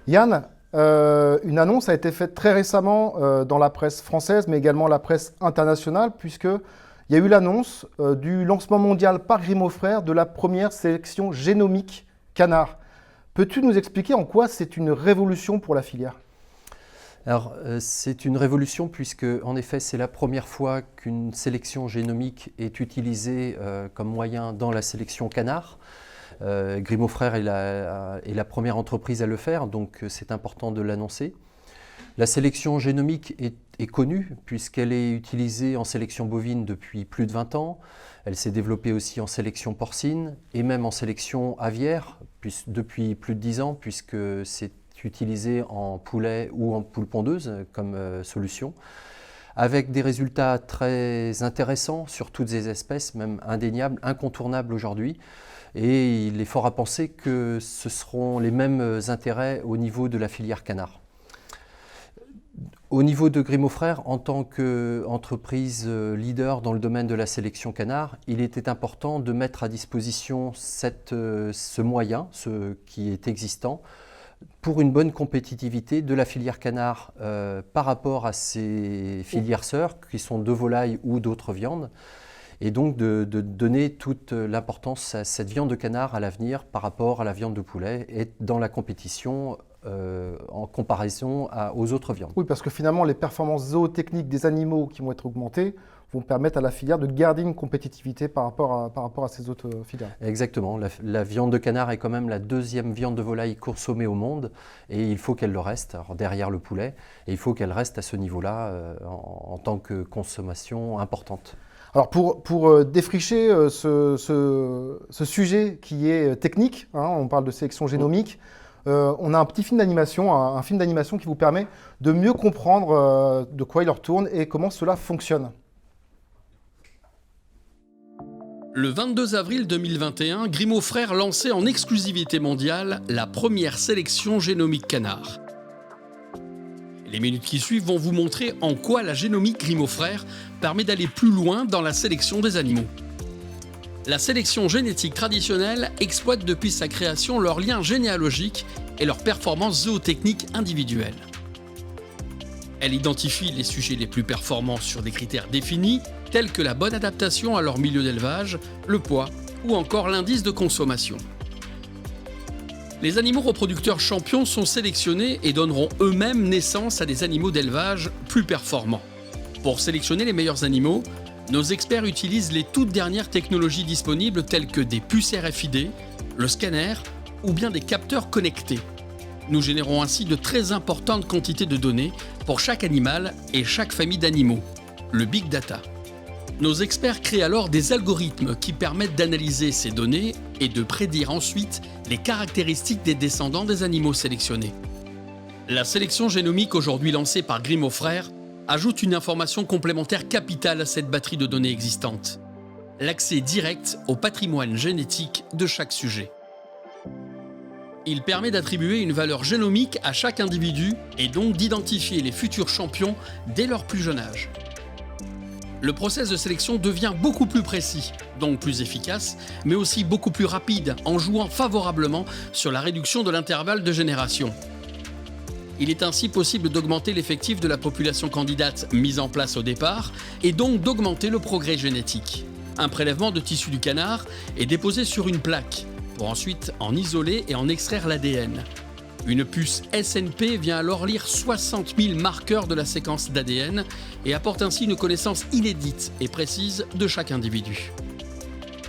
Yann, une annonce a été faite très récemment dans la presse française, mais également la presse internationale, puisqu'il y a eu l'annonce du lancement mondial par Grimaud Frères de la première sélection génomique canard. Peux-tu nous expliquer en quoi c'est une révolution pour la filière ? Alors, c'est une révolution puisque, en effet, c'est la première fois qu'une sélection génomique est utilisée comme moyen dans la sélection canard. Grimaud Frères est la première entreprise à le faire, donc c'est important de l'annoncer. La sélection génomique est connue puisqu'elle est utilisée en sélection bovine depuis plus de 20 ans. Elle s'est développée aussi en sélection porcine et même en sélection aviaire depuis plus de 10 ans puisque c'est utilisé en poulet ou en poule pondeuse comme solution, avec des résultats très intéressants sur toutes les espèces, même indéniables, incontournables aujourd'hui. Et il est fort à penser que ce seront les mêmes intérêts au niveau de la filière canard. Au niveau de Grimaud Frères, en tant qu'entreprise leader dans le domaine de la sélection canard, il était important de mettre à disposition ce moyen, ce qui est existant, pour une bonne compétitivité de la filière canard par rapport à ses filières sœurs, qui sont de volaille ou d'autres viandes, et donc de donner toute l'importance à cette viande de canard à l'avenir par rapport à la viande de poulet et dans la compétition en comparaison aux autres viandes. Oui, parce que finalement, les performances zootechniques des animaux qui vont être augmentées vont permettre à la filière de garder une compétitivité par rapport à ces autres filières. Exactement. La viande de canard est quand même la deuxième viande de volaille consommée au monde et il faut qu'elle le reste, alors derrière le poulet, et il faut qu'elle reste à ce niveau-là en tant que consommation importante. Alors pour défricher ce sujet qui est technique, hein, on parle de sélection génomique, on a un petit film d'animation, un film d'animation qui vous permet de mieux comprendre de quoi il retourne et comment cela fonctionne. Le 22 avril 2021, Grimaud Frères lançait en exclusivité mondiale la première sélection génomique canard. Les minutes qui suivent vont vous montrer en quoi la génomique Grimaud Frères permet d'aller plus loin dans la sélection des animaux. La sélection génétique traditionnelle exploite depuis sa création leurs liens généalogiques et leurs performances zootechniques individuelles. Elle identifie les sujets les plus performants sur des critères définis, tels que la bonne adaptation à leur milieu d'élevage, le poids ou encore l'indice de consommation. Les animaux reproducteurs champions sont sélectionnés et donneront eux-mêmes naissance à des animaux d'élevage plus performants. Pour sélectionner les meilleurs animaux, nos experts utilisent les toutes dernières technologies disponibles telles que des puces RFID, le scanner ou bien des capteurs connectés. Nous générons ainsi de très importantes quantités de données pour chaque animal et chaque famille d'animaux, le big data. Nos experts créent alors des algorithmes qui permettent d'analyser ces données et de prédire ensuite les caractéristiques des descendants des animaux sélectionnés. La sélection génomique aujourd'hui lancée par Grimaud Frères ajoute une information complémentaire capitale à cette batterie de données existantes: l'accès direct au patrimoine génétique de chaque sujet. Il permet d'attribuer une valeur génomique à chaque individu et donc d'identifier les futurs champions dès leur plus jeune âge. Le process de sélection devient beaucoup plus précis, donc plus efficace, mais aussi beaucoup plus rapide en jouant favorablement sur la réduction de l'intervalle de génération. Il est ainsi possible d'augmenter l'effectif de la population candidate mise en place au départ et donc d'augmenter le progrès génétique. Un prélèvement de tissu du canard est déposé sur une plaque pour ensuite en isoler et en extraire l'ADN. Une puce SNP vient alors lire 60 000 marqueurs de la séquence d'ADN et apporte ainsi une connaissance inédite et précise de chaque individu.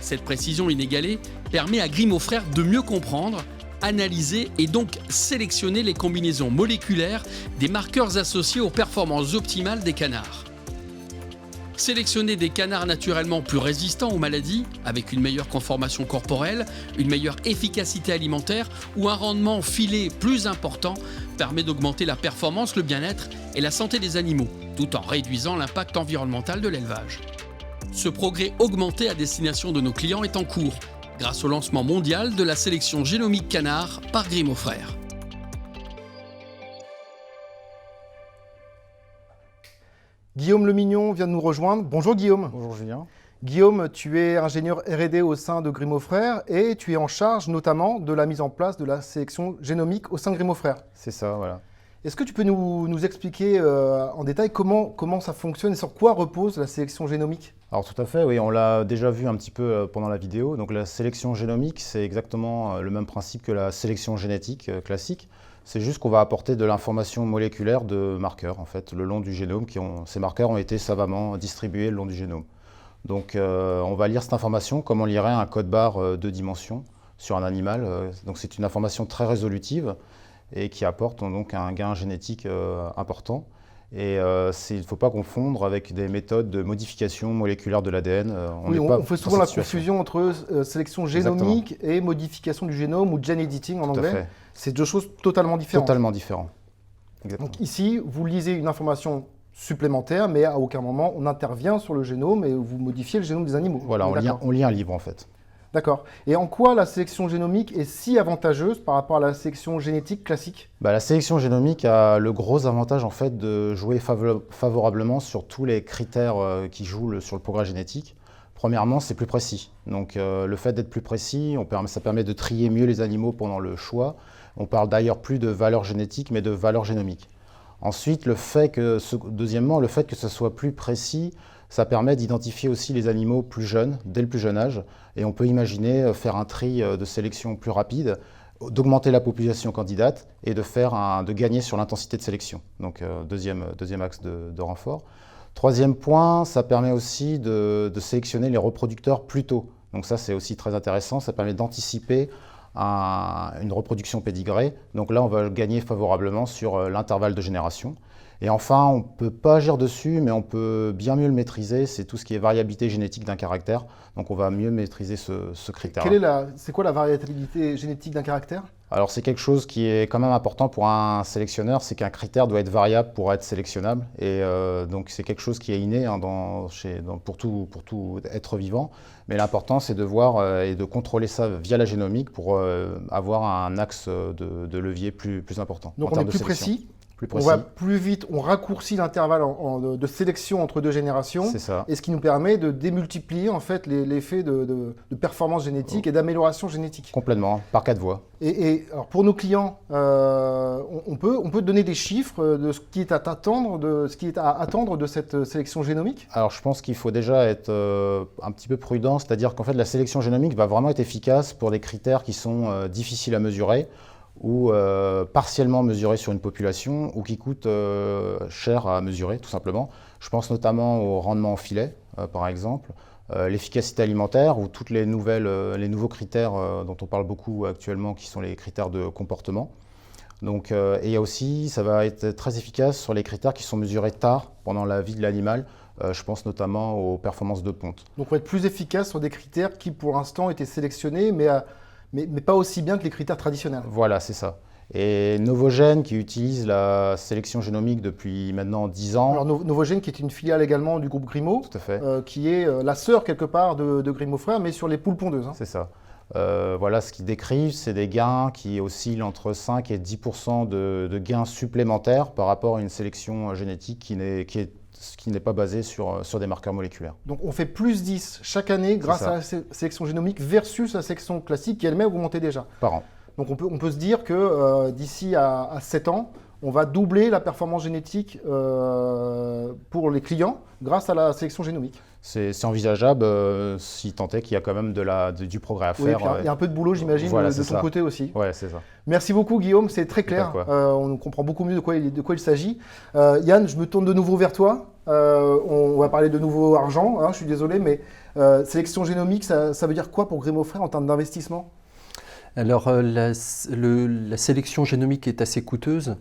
Cette précision inégalée permet à Grimaud Frères de mieux comprendre, analyser et donc sélectionner les combinaisons moléculaires des marqueurs associés aux performances optimales des canards. Sélectionner des canards naturellement plus résistants aux maladies, avec une meilleure conformation corporelle, une meilleure efficacité alimentaire ou un rendement filé plus important permet d'augmenter la performance, le bien-être et la santé des animaux, tout en réduisant l'impact environnemental de l'élevage. Ce progrès augmenté à destination de nos clients est en cours, grâce au lancement mondial de la sélection génomique canard par Grimaud Frères. Guillaume Lemignon vient de nous rejoindre. Bonjour Guillaume. Bonjour Julien. Guillaume, tu es ingénieur R&D au sein de Grimaud Frères et tu es en charge notamment de la mise en place de la sélection génomique au sein de Grimaud Frères. C'est ça, voilà. Est-ce que tu peux nous expliquer en détail comment ça fonctionne et sur quoi repose la sélection génomique? Alors tout à fait, oui, on l'a déjà vu un petit peu pendant la vidéo. Donc la sélection génomique, c'est exactement le même principe que la sélection génétique classique. C'est juste qu'on va apporter de l'information moléculaire de marqueurs, en fait, le long du génome. Ces marqueurs ont été savamment distribués le long du génome. Donc on va lire cette information comme on lirait un code-barre 2 dimensions sur un animal. Donc c'est une information très résolutive et qui apporte donc un gain génétique important. Et il ne faut pas confondre avec des méthodes de modification moléculaire de l'ADN. On fait souvent la confusion entre sélection génomique et modification du génome ou gene editing en anglais. C'est deux choses totalement différentes. Totalement différentes. Donc ici, vous lisez une information supplémentaire, mais à aucun moment on intervient sur le génome et vous modifiez le génome des animaux. Voilà, on lit un livre en fait. D'accord. Et en quoi la sélection génomique est si avantageuse par rapport à la sélection génétique classique? La sélection génomique a le gros avantage en fait de jouer favorablement sur tous les critères qui jouent sur le progrès génétique. Premièrement, c'est plus précis. Donc le fait d'être plus précis, ça permet de trier mieux les animaux pendant le choix. On parle d'ailleurs plus de valeur génétique, mais de valeur génomique. Ensuite, deuxièmement, le fait que ce soit plus précis, ça permet d'identifier aussi les animaux plus jeunes, dès le plus jeune âge. Et on peut imaginer faire un tri de sélection plus rapide, d'augmenter la population candidate et de gagner sur l'intensité de sélection. Donc deuxième axe de renfort. Troisième point, ça permet aussi de sélectionner les reproducteurs plus tôt. Donc ça, c'est aussi très intéressant. Ça permet d'anticiper une reproduction pédigrée. Donc là, on va gagner favorablement sur l'intervalle de génération. Et enfin, on ne peut pas agir dessus, mais on peut bien mieux le maîtriser. C'est tout ce qui est variabilité génétique d'un caractère. Donc on va mieux maîtriser ce critère. C'est quoi la variabilité génétique d'un caractère? Alors c'est quelque chose qui est quand même important pour un sélectionneur, c'est qu'un critère doit être variable pour être sélectionnable. Et donc c'est quelque chose qui est inné pour tout être vivant. Mais l'important c'est de voir et de contrôler ça via la génomique pour avoir un axe de levier plus important. Donc on est plus précis. On va plus vite, on raccourcit l'intervalle de sélection entre deux générations. C'est ça. Et ce qui nous permet de démultiplier en fait l'effet de performance génétique et d'amélioration génétique. Complètement, par 4 voies. Et alors pour nos clients, on peut donner des chiffres de ce qui est à attendre de cette sélection génomique? Alors je pense qu'il faut déjà être un petit peu prudent, c'est-à-dire qu'en fait la sélection génomique va vraiment être efficace pour des critères qui sont difficiles à mesurer, ou partiellement mesurés sur une population, ou qui coûtent cher à mesurer, tout simplement. Je pense notamment au rendement en filet, par exemple, l'efficacité alimentaire, ou tous les nouveaux critères dont on parle beaucoup actuellement, qui sont les critères de comportement. Donc, et il y a aussi, ça va être très efficace sur les critères qui sont mesurés tard, pendant la vie de l'animal. Je pense notamment aux performances de ponte. Donc on va être plus efficace sur des critères qui, pour l'instant, étaient sélectionnés, mais pas aussi bien que les critères traditionnels. Voilà, c'est ça. Et Novogene, qui utilise la sélection génomique depuis maintenant 10 ans. Alors Novogene, qui est une filiale également du groupe Grimaud, tout à fait. Qui est la sœur quelque part de Grimaud Frères, mais sur les poules pondeuses. C'est ça. Voilà, ce qu'ils décrivent, c'est des gains qui oscillent entre 5 et 10% de gains supplémentaires par rapport à une sélection génétique qui n'est pas basée sur des marqueurs moléculaires. Donc on fait plus 10 chaque année grâce à la sélection génomique versus la sélection classique qui elle-même augmentait déjà. Par an. Donc on peut se dire que d'ici à 7 ans, on va doubler la performance génétique pour les clients grâce à la sélection génomique. C'est envisageable si tant est qu'il y a quand même du progrès à faire. Il y a un peu de boulot, j'imagine, de ton côté aussi. Ouais, c'est ça. Merci beaucoup, Guillaume, c'est très clair. On comprend beaucoup mieux de quoi il s'agit. Yann, je me tourne de nouveau vers toi. On va parler de nouveau argent, je suis désolé, mais sélection génomique, ça veut dire quoi pour Grimaud Frères en termes d'investissement? Alors la sélection génomique est assez coûteuse.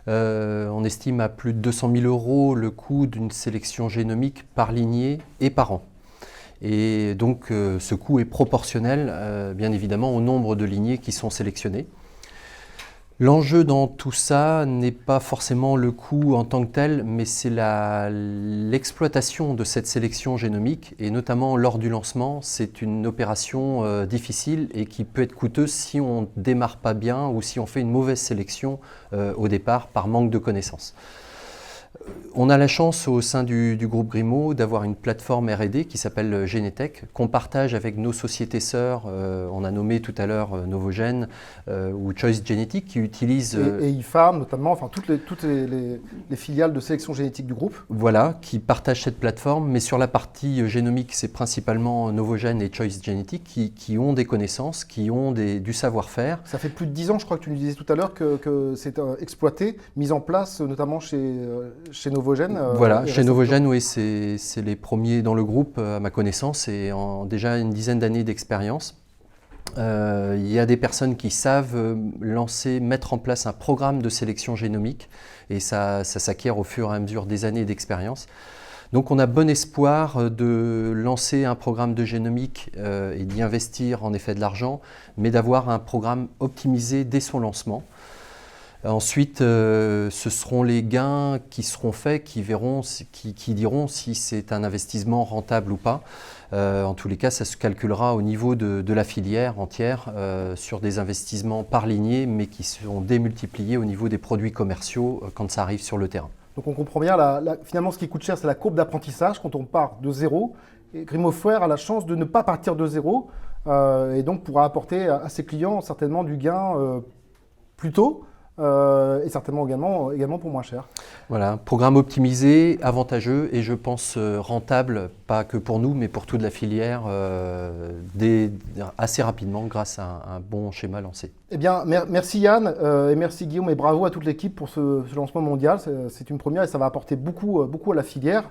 On estime à plus de 200 000 € le coût d'une sélection génomique par lignée et par an. Et donc ce coût est proportionnel bien évidemment au nombre de lignées qui sont sélectionnées. L'enjeu dans tout ça n'est pas forcément le coût en tant que tel, mais c'est l'exploitation de cette sélection génomique, et notamment lors du lancement, c'est une opération difficile et qui peut être coûteuse si on ne démarre pas bien ou si on fait une mauvaise sélection au départ par manque de connaissances. On a la chance au sein du groupe Grimaud d'avoir une plateforme R&D qui s'appelle Genetech, qu'on partage avec nos sociétés sœurs. On a nommé tout à l'heure Novogène ou Choice Genetic qui utilisent... Et IFARM notamment, enfin toutes les filiales de sélection génétique du groupe. Voilà, qui partagent cette plateforme, mais sur la partie génomique, c'est principalement Novogène et Choice Genetic qui ont des connaissances, qui ont du savoir-faire. Ça fait plus de 10 ans, je crois que tu nous disais tout à l'heure, que c'est exploité, mis en place notamment chez Novogène. Voilà, chez Novogène, oui, c'est les premiers dans le groupe, à ma connaissance, et déjà une dizaine d'années d'expérience. Il y a des personnes qui savent mettre en place un programme de sélection génomique, et ça s'acquiert au fur et à mesure des années d'expérience. Donc on a bon espoir de lancer un programme de génomique et d'y investir en effet de l'argent, mais d'avoir un programme optimisé dès son lancement. Ensuite, ce seront les gains qui seront faits qui diront si c'est un investissement rentable ou pas. En tous les cas, ça se calculera au niveau de la filière entière sur des investissements par lignée, mais qui seront démultipliés au niveau des produits commerciaux quand ça arrive sur le terrain. Donc on comprend bien, finalement ce qui coûte cher, c'est la courbe d'apprentissage quand on part de zéro. Et Grimaud Frères a la chance de ne pas partir de zéro et donc pourra apporter à ses clients certainement du gain plus tôt. Et certainement également pour moins cher. Voilà, programme optimisé, avantageux et je pense rentable, pas que pour nous, mais pour toute la filière, assez rapidement grâce à un bon schéma lancé. Eh bien, merci Yann et merci Guillaume et bravo à toute l'équipe pour ce lancement mondial. C'est une première et ça va apporter beaucoup à la filière.